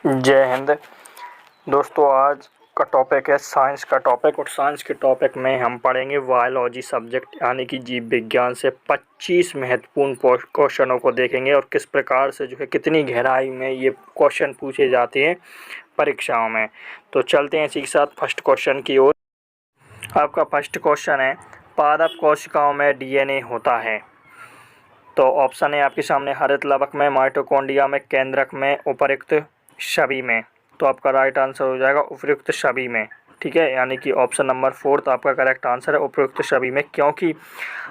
जय हिंद। दोस्तों, आज का टॉपिक है साइंस का टॉपिक, और साइंस के टॉपिक में हम पढ़ेंगे बायोलॉजी सब्जेक्ट यानी कि जीव विज्ञान से 25 महत्वपूर्ण क्वेश्चनों को देखेंगे और किस प्रकार से कितनी गहराई में ये क्वेश्चन पूछे जाते हैं परीक्षाओं में। तो चलते हैं इसी के साथ फर्स्ट क्वेश्चन की ओर। आपका फर्स्ट क्वेश्चन है, पादप कोशिकाओं में डीएनए होता है। तो ऑप्शन है आपके सामने, हरित लवक में, माइटोकॉन्ड्रिया में, केंद्रक में, उपर्युक्त सभी में। तो आपका राइट आंसर हो जाएगा उपर्युक्त सभी में। ठीक है, यानी कि ऑप्शन नंबर 4 आपका करेक्ट आंसर है उपर्युक्त सभी में, क्योंकि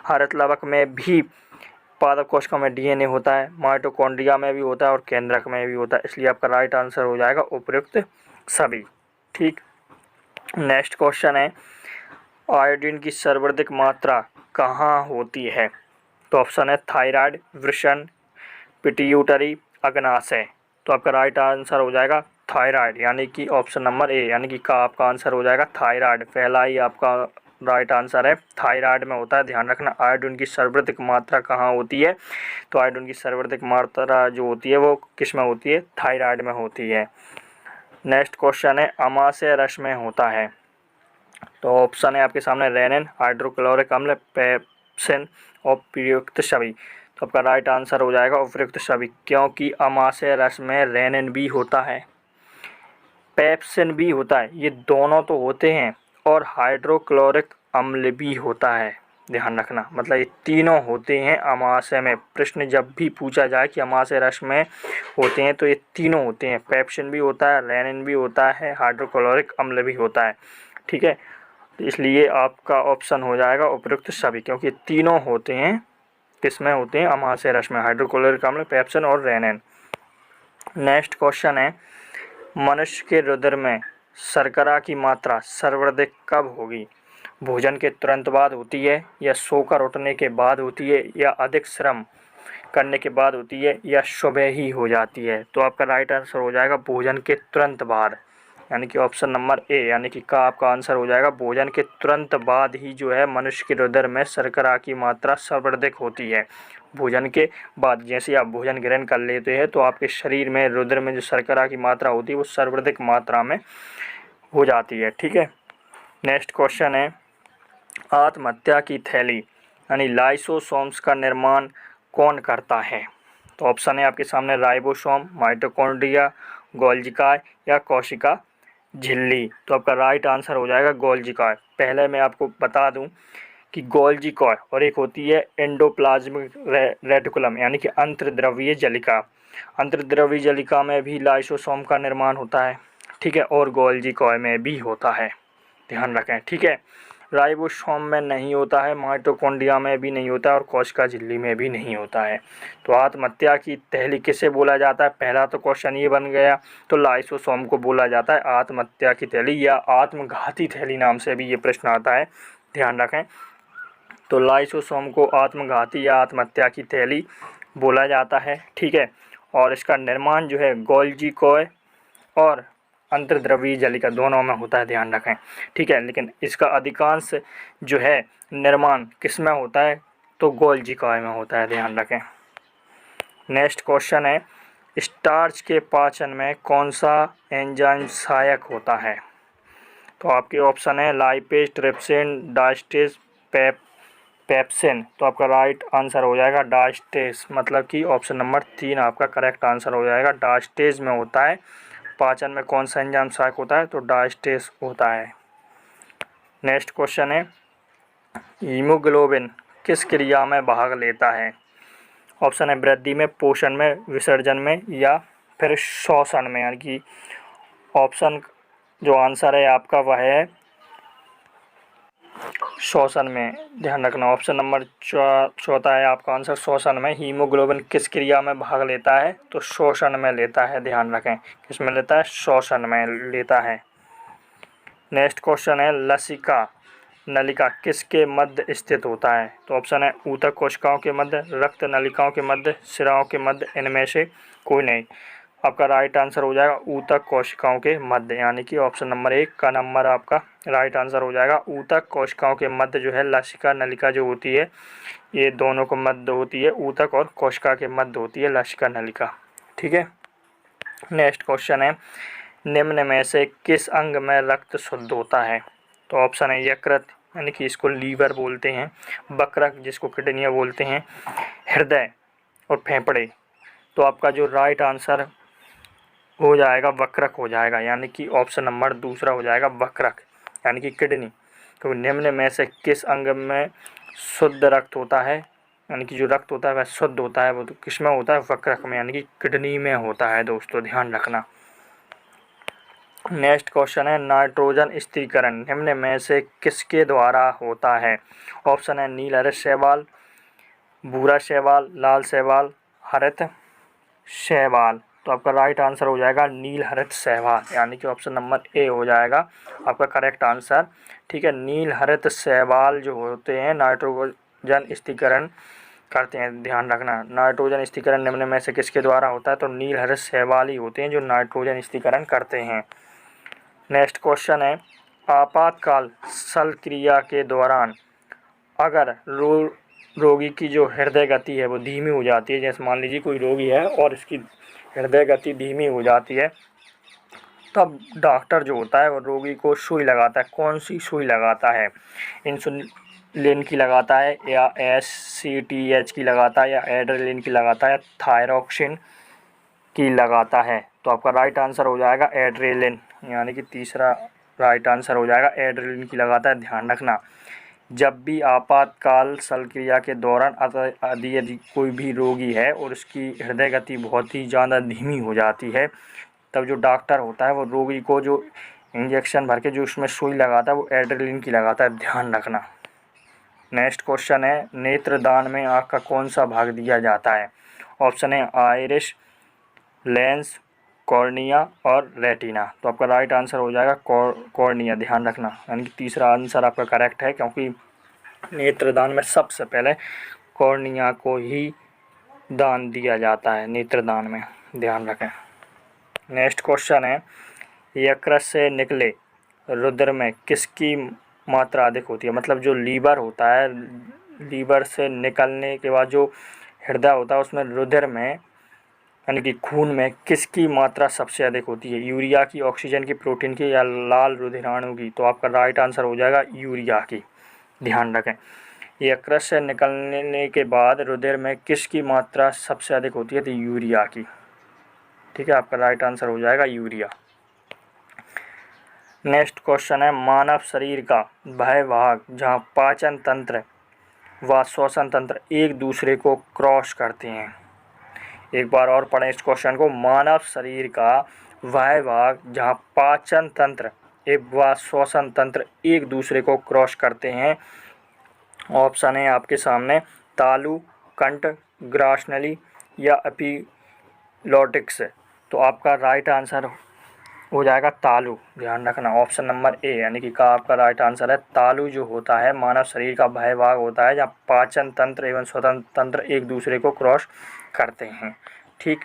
हरित लवक में भी पादप कोशिका में डीएनए होता है, माइटोकॉन्ड्रिया में भी होता है और केंद्रक में भी होता है, इसलिए आपका राइट आंसर हो जाएगा उपर्युक्त सभी। ठीक। नेक्स्ट क्वेश्चन है, आयोडीन की सर्वाधिक मात्रा कहाँ होती है। तो ऑप्शन है थायराइड, वृषण, पिट्यूटरी, अग्नाशय। तो आपका राइट आंसर हो जाएगा थायराइड, यानी कि ऑप्शन नंबर ए, यानी कि का आपका आंसर हो जाएगा थायराइड। पहला ही आपका राइट आंसर है, थायराइड में होता है। ध्यान रखना, आयोडीन की सर्वाधिक मात्रा कहाँ होती है। तो आयोडीन की सर्वाधिक मात्रा जो होती है वो किस में होती है, थायराइड में होती है। नेक्स्ट क्वेश्चन है, अमाशय रस में होता है। तो ऑप्शन है आपके सामने, रेनिन, हाइड्रोक्लोरिक अम्ल, पेप्सिन और उपयुक्त सभी। तो आपका राइट आंसर हो जाएगा उपयुक्त सभी, क्योंकि अमाशय रस में रेनिन भी होता है, पेप्सिन भी होता है, ये दोनों तो होते हैं, और हाइड्रोक्लोरिक अम्ल भी होता है। ध्यान रखना, मतलब ये तीनों होते हैं अमाशय में। प्रश्न जब भी पूछा जाए कि अमाशय रस में होते हैं तो ये तीनों होते हैं, पेप्सिन भी होता है, रेनिन भी होता है, हाइड्रोक्लोरिक अम्ल भी होता है। ठीक है, तो इसलिए आपका ऑप्शन हो जाएगा उपयुक्त सभी, क्योंकि तीनों होते हैं, किसमें होते हैं, अमाशय रस में, हाइड्रोक्लोरिक अम्ल, पेप्सिन और रेनिन। नेक्स्ट क्वेश्चन है, मनुष्य के रुधिर में शर्करा की मात्रा सर्वाधिक कब होगी। भोजन के तुरंत बाद होती है, या सोकर उठने के बाद होती है, या अधिक श्रम करने के बाद होती है, या सुबह ही हो जाती है। तो आपका राइट आंसर हो जाएगा भोजन के तुरंत बाद, यानी कि ऑप्शन नंबर ए, यानी कि का आपका आंसर हो जाएगा भोजन के तुरंत बाद ही जो है मनुष्य के रुधिर में शर्करा की मात्रा सर्वाधिक होती है। भोजन के बाद जैसे आप भोजन ग्रहण कर लेते हैं तो आपके शरीर में रुधिर में जो शर्करा की मात्रा होती है वो सर्वाधिक मात्रा में हो जाती है। ठीक है। नेक्स्ट क्वेश्चन है, आत्महत्या की थैली यानी लाइसोसोम्स का निर्माण कौन करता है। तो ऑप्शन है आपके सामने, राइबोसोम, माइटोकॉन्ड्रिया, गोल्जिका या कोशिका झिल्ली। तो आपका राइट आंसर हो जाएगा गोल्जिका। पहले मैं आपको बता दूं कि गोल्जिका और एक होती है एंडोप्लाज्मिक रेटिकुलम यानी कि अंतर्द्रव्यीय जलिका। अंतर्द्रव्यीय जलिका में भी लाइसोसोम का निर्माण होता है। ठीक है, और गोल्जिका में भी होता है, ध्यान रखें। ठीक है, राइबोसोम में नहीं होता है, माइटोकॉन्ड्रिया में भी नहीं होता है और कोशिका झिल्ली में भी नहीं होता है। तो आत्महत्या की थैली किसे बोला जाता है, पहला तो क्वेश्चन ये बन गया। तो लाइसोसोम को बोला जाता है आत्महत्या की थैली, या आत्मघाती थैली नाम से भी ये प्रश्न आता है, ध्यान रखें। तो लाइसोसोम को आत्मघाती या आत्महत्या की थैली बोला जाता है। ठीक है, और इसका निर्माण जो है गोल्जिका और अंतर्द्रव्यीय जलिका दोनों में होता है, ध्यान रखें। ठीक है, लेकिन इसका अधिकांश जो है निर्माण किस में होता है, तो गोल्जिका में होता है, ध्यान रखें। नेक्स्ट क्वेश्चन है, स्टार्च के पाचन में कौन सा एंजाइम सहायक होता है। तो आपके ऑप्शन है लाइपेज, ट्रिप्सिन, डायस्टेज, पेप्सिन। तो आपका राइट आंसर हो जाएगा डायस्टेज, मतलब कि ऑप्शन नंबर 3 आपका करेक्ट आंसर हो जाएगा। डायस्टेज में होता है पाचन में कौन सा एंजाइम सहायक होता है, तो डायस्टेज होता है। नेक्स्ट क्वेश्चन है, हीमोग्लोबिन किस क्रिया में भाग लेता है। ऑप्शन है वृद्धि में, पोषण में, विसर्जन में या फिर शोषण में, यानी कि ऑप्शन जो आंसर है आपका वह है शोषण में। ध्यान रखना, ऑप्शन नंबर चौथा है आपका आंसर शोषण में। हीमोग्लोबिन किस क्रिया में भाग लेता है, तो शोषण में लेता है, ध्यान रखें। किस में लेता है, शोषण में लेता है। नेक्स्ट क्वेश्चन है, लसिका नलिका किसके मध्य स्थित होता है। तो ऑप्शन है ऊतक कोशिकाओं के मध्य, रक्त नलिकाओं के मध्य, सिराओं के मध्य, इनमें से कोई नहीं। आपका राइट आंसर हो जाएगा ऊतक कोशिकाओं के मध्य, यानी कि ऑप्शन नंबर 1 का नंबर आपका राइट आंसर हो जाएगा। ऊतक कोशिकाओं के मध्य जो है लसिका नलिका जो होती है, ये दोनों को मध्य होती है, ऊतक और कोशिका के मध्य होती है लसिका नलिका। ठीक है। नेक्स्ट क्वेश्चन है, निम्न में से किस अंग में रक्त शुद्ध होता है? तो ऑप्शन है यकृत यानी कि इसको लीवर बोलते हैं, वक्रक जिसको किडनियाँ बोलते हैं, हृदय और फेफड़े। तो आपका जो राइट आंसर हो जाएगा वक्रक हो जाएगा, यानी कि ऑप्शन नंबर दूसरा हो जाएगा वक्रक यानी कि किडनी। तो निम्न में से किस अंग में शुद्ध रक्त होता है, यानी कि जो रक्त होता है वह शुद्ध होता है, वो तो किस में होता है? वक्रक में यानी कि किडनी में होता है दोस्तों, ध्यान रखना। नेक्स्ट क्वेश्चन है, नाइट्रोजन स्थिरीकरण निम्न में से किसके द्वारा होता है? ऑप्शन है नील हरित शैवाल, भूरा शैवाल, लाल शैवाल, हरित शैवाल। तो आपका राइट आंसर हो जाएगा नील हरित शैवाल, यानी कि ऑप्शन नंबर ए हो जाएगा आपका करेक्ट आंसर। ठीक है, नील हरित शैवाल जो होते हैं नाइट्रोजन स्थिरीकरण करते हैं, ध्यान रखना। नाइट्रोजन स्थिरीकरण निम्न में से किसके द्वारा होता है? तो नील हरित शैवाल ही होते हैं जो नाइट्रोजन स्थिरीकरण करते हैं। नेक्स्ट क्वेश्चन है, आपातकाल शल्यक्रिया के दौरान अगर रोगी की जो हृदय गति है वो धीमी हो जाती है, जैसे मान लीजिए कोई रोगी है और इसकी हृदय गति धीमी हो जाती है, तब डॉक्टर जो होता है वो रोगी को सुई लगाता है। कौन सी सुई लगाता है? इंसुलिन की लगाता है, या SCTH की लगाता है, या एड्रेनलिन की लगाता है, या थायरोक्सिन की लगाता है? तो आपका राइट आंसर हो जाएगा एड्रेनलिन, यानी कि तीसरा राइट आंसर हो जाएगा एड्रेनलिन की लगाता है, ध्यान रखना। जब भी आपातकाल शल्यक्रिया के दौरान यदि कोई भी रोगी है और उसकी हृदय गति बहुत ही ज़्यादा धीमी हो जाती है, तब जो डॉक्टर होता है वो रोगी को जो इंजेक्शन भर के जो उसमें सुई लगाता है वो एड्रेनलिन की लगाता है, ध्यान रखना। नेक्स्ट क्वेश्चन है, नेत्रदान में आँख का कौन सा भाग दिया जाता है? ऑप्शन है आइरिस, लेंस, कॉर्निया और रेटिना। तो आपका राइट आंसर हो जाएगा कॉर्निया, ध्यान रखना, यानी कि तीसरा आंसर आपका करेक्ट है, क्योंकि नेत्रदान में सबसे पहले कॉर्निया को ही दान दिया जाता है नेत्रदान में, ध्यान रखें। नेक्स्ट क्वेश्चन है, यकृत से निकले रुधिर में किसकी मात्रा अधिक होती है? मतलब जो लीवर होता है, लीवर से निकलने के बाद जो हृदय होता है उसमें रुधिर में यानी कि खून में किसकी मात्रा सबसे अधिक होती है? यूरिया की, ऑक्सीजन की, प्रोटीन की, या लाल रुधिराणु की? तो आपका राइट आंसर हो जाएगा यूरिया की, ध्यान रखें। यकृत से निकलने के बाद रुधिर में किसकी मात्रा सबसे अधिक होती है? तो यूरिया की। ठीक है, आपका राइट आंसर हो जाएगा यूरिया। नेक्स्ट क्वेश्चन है, मानव शरीर का वह भाग जहाँ पाचन तंत्र व श्वसन तंत्र एक दूसरे को क्रॉस करते हैं। एक बार और पढ़ें इस क्वेश्चन को, मानव शरीर का वह भाग जहाँ पाचन तंत्र व श्वसन तंत्र एक दूसरे को क्रॉस करते हैं। ऑप्शन है आपके सामने तालु, कंठ, ग्रासनली या एपिग्लॉटिक्स। तो आपका राइट आंसर हो जाएगा तालु, ध्यान रखना, ऑप्शन नंबर ए यानी कि का आपका राइट आंसर है तालु। जो होता है मानव शरीर का वह भाग होता है जहाँ पाचन तंत्र एवं श्वसन तंत्र एक दूसरे को क्रॉस करते हैं। ठीक,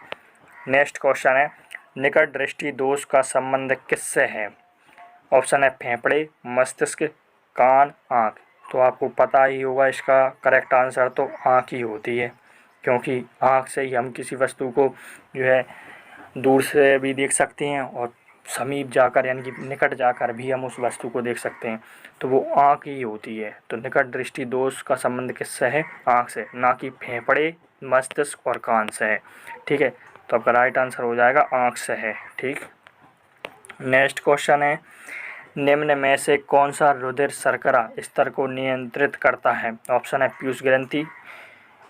नेक्स्ट क्वेश्चन है, निकट दृष्टि दोष का संबंध किससे है? ऑप्शन है फेफड़े, मस्तिष्क, कान, आँख। तो आपको पता ही होगा इसका करेक्ट आंसर तो आँख ही होती है, क्योंकि आँख से ही हम किसी वस्तु को जो है दूर से भी देख सकते हैं और समीप जाकर यानी कि निकट जाकर भी हम उस वस्तु को देख सकते हैं, तो वो आँख ही होती है। तो निकट दृष्टि दोष का संबंध किससे है? आँख से, ना कि फेफड़े, मस्तिष्क और कान से है। ठीक है, तो आपका राइट आंसर हो जाएगा आँख से है। ठीक, नेक्स्ट क्वेश्चन है, निम्न में से कौन सा रुधिर शर्करा स्तर को नियंत्रित करता है? ऑप्शन है पीयूष ग्रंथि,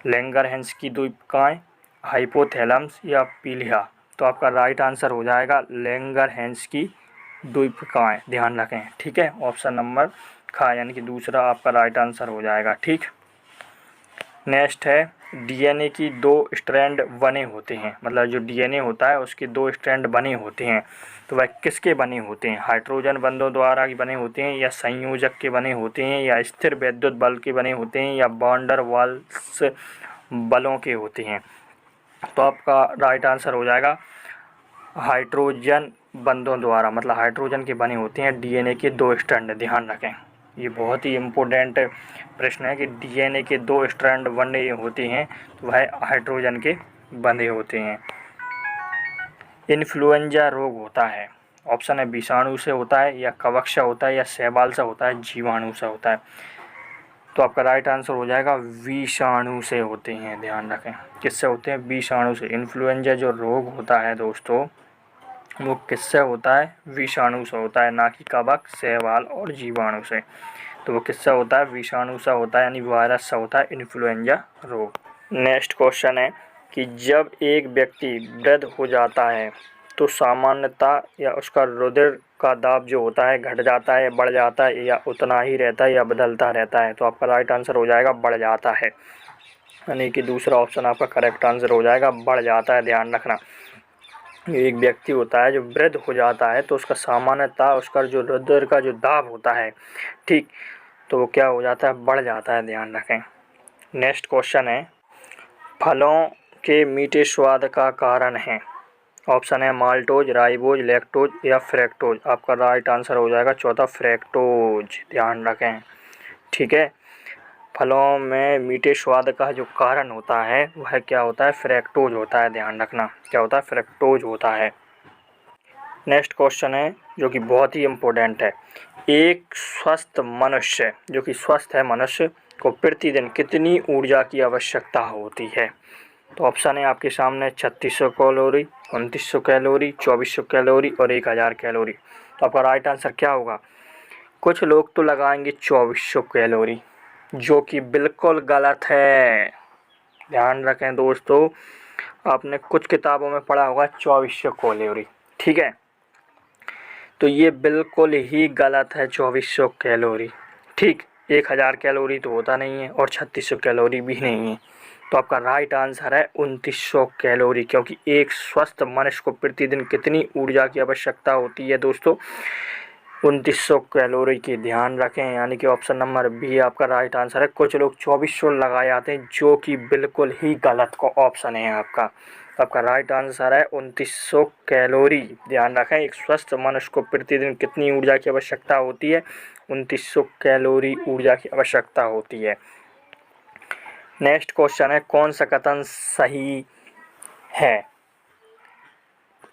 लैंगरहैंस की द्वीपिकाएँ, हाइपोथैलेमस या पीलिया। तो आपका राइट आंसर हो जाएगा लैंगरहैंस की द्वीपिकाएँ, ध्यान रखें। ठीक है, ऑप्शन नंबर खा यानी कि दूसरा आपका राइट आंसर हो जाएगा। ठीक, नेक्स्ट है, डीएनए की दो स्ट्रैंड बने होते हैं, मतलब जो डीएनए होता है उसके दो स्ट्रैंड बने होते हैं, तो वह किसके बने होते हैं? हाइड्रोजन बंधों द्वारा बने होते हैं, या संयोजक के बने होते हैं, या स्थिर वैद्युत बल के बने होते हैं, या वैन वाल्स बलों के होते हैं? तो आपका राइट आंसर हो जाएगा हाइड्रोजन बंधों द्वारा, मतलब हाइड्रोजन के बने होते हैं डीएनए के दो स्ट्रैंड, ध्यान रखें। ये बहुत ही इम्पोर्टेंट प्रश्न है कि डीएनए के दो स्ट्रैंड बने होते हैं तो वह हाइड्रोजन के बंधे होते हैं। इन्फ्लुएंजा रोग होता है? ऑप्शन है विषाणु से होता है, या कवक से होता है, या शैवाल से होता है, जीवाणु से होता है। तो आपका राइट आंसर हो जाएगा विषाणु से होते हैं। ध्यान रखें, किससे होते हैं? विषाणु से। इन्फ्लुएंजा जो रोग होता है दोस्तों, वो किससे होता है? विषाणु से होता है, ना कि कवक, शैवाल और जीवाणु से। तो वो किससे होता है? विषाणु से होता है, यानी वायरस से होता है इन्फ्लुएंजा रोग। नेक्स्ट क्वेश्चन है कि जब एक व्यक्ति वृद्ध हो जाता है तो सामान्यतः या उसका रुधिर का दाब जो होता है घट जाता है, बढ़ जाता है, या उतना ही रहता है, या बदलता रहता है? तो आपका राइट आंसर हो जाएगा बढ़ जाता है, यानी कि दूसरा ऑप्शन आपका करेक्ट आंसर हो जाएगा, बढ़ जाता है। ध्यान रखना, एक व्यक्ति होता है जो वृद्ध हो जाता है तो उसका सामान्यतः उसका जो रुधिर का जो दाब होता है, ठीक, तो वो क्या हो जाता है? बढ़ जाता है। ध्यान रखें। नेक्स्ट क्वेश्चन है, फलों के मीठे स्वाद का कारण है? ऑप्शन है माल्टोज, राइबोज, लैक्टोज या फ्रैक्टोज। आपका राइट आंसर हो जाएगा चौथा, फ्रैक्टोज। ध्यान रखें, ठीक है। फलों में मीठे स्वाद का जो कारण होता है वह क्या होता है? फ्रैक्टोज होता है। ध्यान रखना, क्या होता है? फ्रैक्टोज होता है। नेक्स्ट क्वेश्चन है जो कि बहुत ही इम्पोर्टेंट है, एक स्वस्थ मनुष्य जो कि स्वस्थ है मनुष्य को प्रतिदिन कितनी ऊर्जा की आवश्यकता होती है? तो ऑप्शन है आपके सामने 3600 कैलोरी, 2900 कैलोरी, 2400 कैलोरी और 1000 कैलोरी। तो आपका राइट आंसर क्या होगा? कुछ लोग तो लगाएंगे 2400 कैलोरी, जो कि बिल्कुल गलत है। ध्यान रखें दोस्तों, आपने कुछ किताबों में पढ़ा होगा 2400 कैलोरी, ठीक है, तो ये बिल्कुल ही गलत है। 2400 कैलोरी, ठीक, 1000 कैलोरी तो होता नहीं है और 3600 कैलोरी भी नहीं है। तो आपका राइट आंसर है 2900 कैलोरी, क्योंकि एक स्वस्थ मनुष्य को प्रतिदिन कितनी ऊर्जा की आवश्यकता होती है दोस्तों? 2900 कैलोरी की। ध्यान रखें, यानी कि ऑप्शन नंबर बी आपका राइट आंसर है। कुछ लोग 2400 लगाए आते हैं, जो कि बिल्कुल ही गलत को ऑप्शन है आपका। तो आपका राइट आंसर है 2900 कैलोरी। ध्यान रखें, एक स्वस्थ मनुष्य को प्रतिदिन कितनी ऊर्जा की आवश्यकता होती है? 2900 कैलोरी ऊर्जा की आवश्यकता होती है। नेक्स्ट क्वेश्चन है, कौन सा कथन सही है?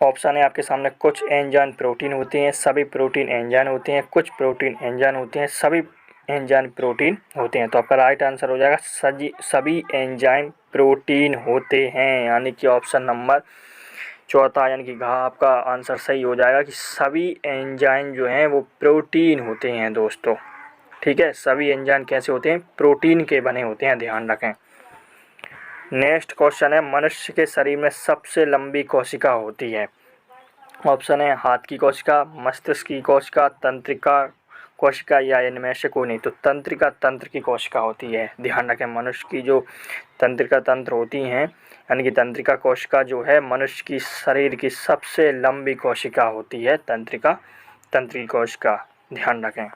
ऑप्शन है आपके सामने, कुछ एंजाइम प्रोटीन होते हैं, सभी प्रोटीन एंजाइम होते हैं, कुछ प्रोटीन एंजाइम होते हैं, सभी एंजाइम प्रोटीन होते हैं। तो आपका राइट आंसर हो जाएगा सभी एंजाइम प्रोटीन होते हैं, यानी कि ऑप्शन नंबर चौथा, यानी कि आपका आंसर सही हो जाएगा कि सभी एंजाइम जो हैं वो प्रोटीन होते हैं दोस्तों, ठीक है। सभी एंजाइम कैसे होते हैं? प्रोटीन के बने होते हैं। ध्यान रखें। नेक्स्ट क्वेश्चन है, मनुष्य के शरीर में सबसे लंबी कोशिका होती है? ऑप्शन है हाथ की कोशिका, मस्तिष्क की कोशिका, तंत्रिका कोशिका या इनमें से कोई नहीं। तो तंत्रिका तंत्र की कोशिका होती है। ध्यान रखें, मनुष्य की जो तंत्रिका तंत्र होती हैं, यानी कि तंत्रिका कोशिका जो है मनुष्य की शरीर की सबसे लंबी कोशिका होती है, तंत्रिका तंत्र की कोशिका। ध्यान रखें।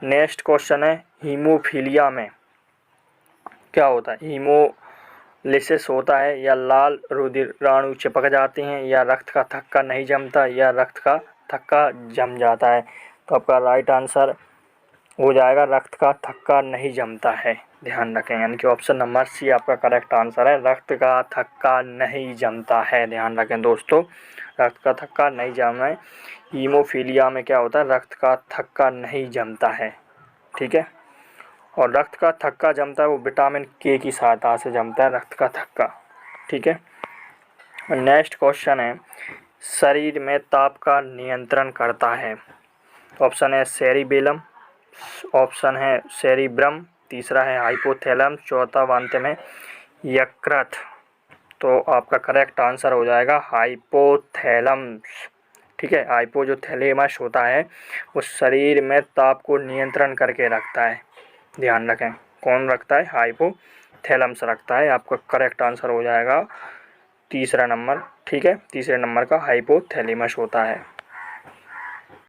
नेक्स्ट क्वेश्चन है, हीमोफीलिया में क्या होता है? हीमोलिसिस होता है, या लाल रुधिराणु चिपक जाते हैं, या रक्त का थक्का नहीं जमता, या रक्त का थक्का जम जाता है? तो आपका राइट आंसर हो जाएगा रक्त का थक्का नहीं जमता है। ध्यान रखें, यानी कि ऑप्शन नंबर सी आपका करेक्ट आंसर है, रक्त का थक्का नहीं जमता है। ध्यान रखें दोस्तों, रक्त का थक्का नहीं जमना है। हीमोफीलिया में क्या होता है? रक्त का थक्का नहीं जमता है, ठीक है। और रक्त का थक्का जमता है वो विटामिन के की सहायता से जमता है, रक्त का थक्का, ठीक है। नेक्स्ट क्वेश्चन है, शरीर में ताप का नियंत्रण करता है? ऑप्शन है सेरिबेलम, ऑप्शन है सेरिब्रम, तीसरा है हाइपोथैलम, चौथा अंत में यकृत। तो आपका करेक्ट आंसर हो जाएगा हाइपोथैलम्स, ठीक है। हाइपो जो थैलेमस होता है वो शरीर में ताप को नियंत्रण करके रखता है। ध्यान रखें, कौन रखता है? हाइपोथैलम्स रखता है। आपका करेक्ट आंसर हो जाएगा तीसरा नंबर, ठीक है। तीसरे नंबर का हाइपोथैलेमस होता है।